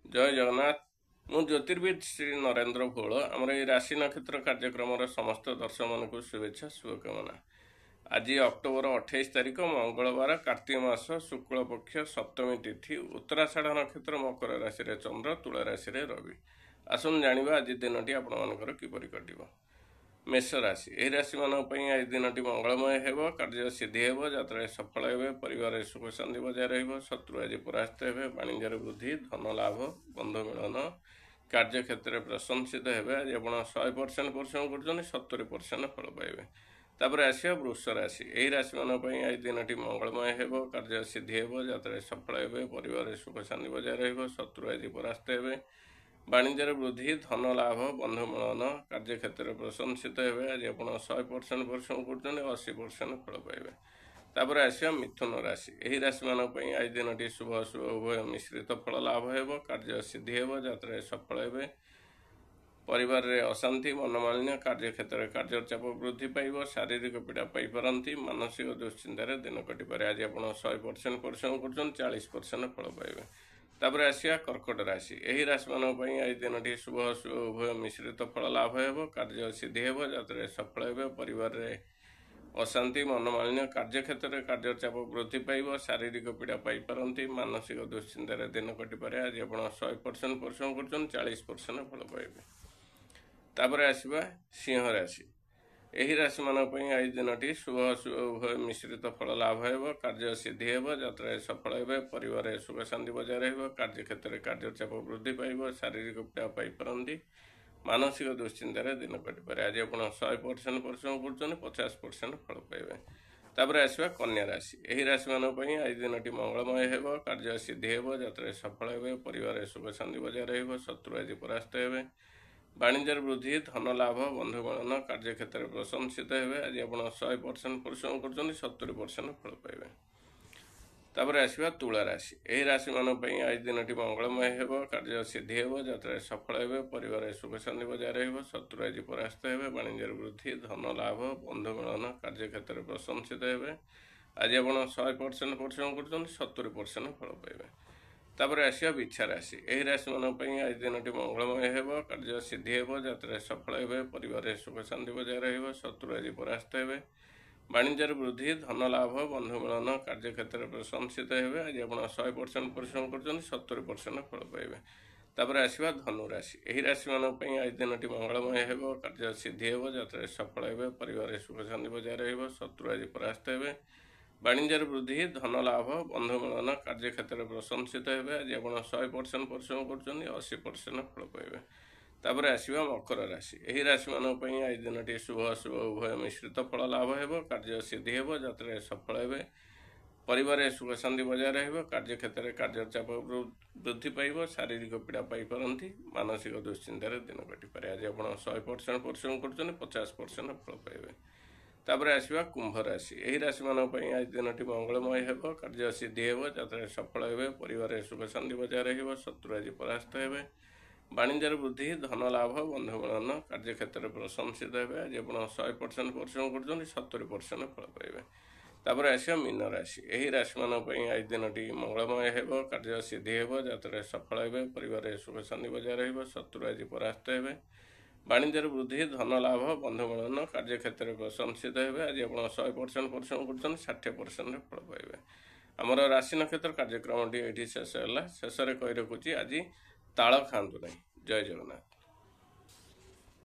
जय जगन्नाथ। मु ज्योतिर्विद श्री नरेंद्र भोल आमर ये राशि नक्षत्र कार्यक्रम समस्त दर्शक मान शुभेच्छा शुभकामना। आज अक्टोबर 28 तारिख मंगलवार कार्तिक मास शुक्ल पक्ष सप्तमी तिथि उत्तराषाढ़ नक्षत्र मकर राशि चंद्र तुला राशि रवि। आसन जानिबा आज दिनटी आपणमानकर किपरि कटिबो। मेष राशि यह राशि मानक आज दिनटी मंगलमय हेब, कार्य सिद्धि हेब, यात्रा सफल हेबे, परिवार सुख शांति बजाय रहिबो, शत्रु आज परास्त हेबे, वाणिज्य वृद्धि, धन लाभ, बंधु मिलन, कार्य क्षेत्र में प्रशंसित हेबे। आज आप 100% परिश्रम कर 70% फल पाइबे। तापर आसिया वृष राशि यही राशि मानक आज दिनटी मंगलमय हेब, कार्य सिद्धि हेब, यात्रा सफल हेबे, परिवार सुख शांति बजाय रहिबो, शत्रु आज परास्त हेबे, वाणिज्य वृद्धि, धन लाभ, बंधु मिलन, कार्य क्षेत्र में प्रशंसित हेबे। आज आप 100% परिश्रम कर 80% फल पाइबे। तापर आसिया मिथुन राशि यही राशि मानक आज दिनटी शुभ अशुभ उभय मिश्रित फल लाभ हेब, कार्य सिद्धि हेब, यात्रा सफल हेबे, परिवार रे अशांति मनमालिन्य, कार्य क्षेत्र में कार्य चाप वृद्धि पाइब, शारीरिक पीड़ा पाइपारती, मानसिक दुश्चिंतार दिन कटिपारे। आज आप 100% परिश्रम कर 40% फल पाइबे। तापर आसिया कर्कट राशि यही राशि मानक आज दिनटी शुभ अशुभ उभय मिश्रित फल लाभ हेब, कार्य सिद्धि हेब, यात्रा सफल हेबे, परिवार रे अशांति मनमालिन्य, कार्य क्षेत्र में कार्य चाप वृद्धि पाइब, शारीरिक पीड़ा पाइपारती, मानसिक दुश्चिंतार दिन कटिपारे। आज आप 100% परिश्रम कर 40% फल पाइबे। तापर आसवा सिंह राशि यही राशि मानक आज दिनटी शुभ अशुभ उभय मिश्रित फल लाभ हेब, कार्य सिद्धि हेब, यात्रा सफल हेबे, परिवार सुख शांति बजाय रहिबो, कार्य क्षेत्र में कार्य चाप वृद्धि पाइब, शारीरिक पीड़ा पाइपारती, मानसिक दुश्चिंतार दिन कटिपारे। आज आप 100% परिश्रम कर 50% फल पाइबे। तापर आसवा कन्या राशि यही राशि मानक आज दिनटी मंगलमय हेब, कार्य सिद्धि हेब, यात्रा सफल हेबे, परिवार सुख शांति बजाय रहिबो, शत्रु आज परास्त हेबे, वाणिज्य वृद्धि, धन लाभ, बंधु मिलन, कार्य क्षेत्र में प्रशंसित हेबे। आज आप 100% परिश्रम कर 70% फल पाइबे। तापर आसवा तुला राशि यही राशि मानक आज दिनटी मंगलमय हेब, कार्य सिद्धि हेब, यात्रा सफल हेबे, परिवार सुख शांति बजाय रहिबो, शत्रु आज परास्त हेबे, वाणिज्य वृद्धि, धन लाभ, बंधु मिलन, कार्य क्षेत्र में प्रशंसित हेबे। आज आप 100% परिश्रम कर 70% फल पाइबे। तापर आसिया बिच्छा राशि यही राशि मानक आज दिनटी मंगलमय हेब, कार्य सिद्धि हेब, यात्रा सफल हेबे, परिवार सुख शांति बजाय रहिबो, शत्रु आज परास्त हेबे, वाणिज्य वृद्धि, धन लाभ, बंधु मिलन, कार्य क्षेत्र में प्रशंसित हेबे। आज आप 100% परिश्रम कर 70% फल पाइबे। तापर आसवा धनु राशि यही राशि मानक आज दिनटी मंगलमय हेब, कार्य सिद्धि हेब, यात्रा सफल हेबे, परिवार सुख शांति बजाय रहिबो, शत्रु आज परास्त हेबे, वाणिज्य वृद्धि, धन लाभ, बंधु मिलन, कार्य क्षेत्र में प्रशंसित हेबे। आज आप 100% परिश्रम कर 80% फल पाइबे। तापर आसवा मकर राशि यही राशि मानक आज दिनटी शुभ अशुभ उभय मिश्रित फल लाभ हेब, कार्य सिद्धि हेब, यात्रा सफल हेबे, परिवार सुख शांति बजाय रहिबो, कार्य क्षेत्र में कार्य चाप वृद्धि पाइब, शारीरिक पीड़ा पाइपारती, मानसिक दुश्चिंतार दिन कटिपारे। आज आप 100% परिश्रम कर 50% फल पाइबे। तापर आसवा कुंभ राशि यही राशि मानक आज दिनटी मंगलमय हेब, कार्य सिद्धि हेब, यात्रा सफल हेबे, परिवार सुख शांति बजाय रहिबो, शत्रु आज परास्त हेबे, वाणिज्य वृद्धि, धन लाभ, बंधु मिलन, कार्य क्षेत्र में प्रशंसित हेबे। आज आप 100% परिश्रम कर 70% फल पाइबे। तापर आसवा मीन राशि यही राशि मानक आज दिनटी मंगलमय हेब, कार्य सिद्धि हेब, यात्रा सफल हेबे, परिवार सुख शांति बजाय रहिबो, शत्रु आज परास्त हेबे, वाणिज्य वृद्धि, धन लाभ, बंधु मिलन, कार्य क्षेत्र में प्रशंसित हेबे। आज आप 100% परिश्रम कर 60% फल पाइबे। आमर राशि नक्षत्र कार्यक्रम ये शेष है। शेष कही रखुची आज ताल खातु नहीं। जय जगन्नाथ।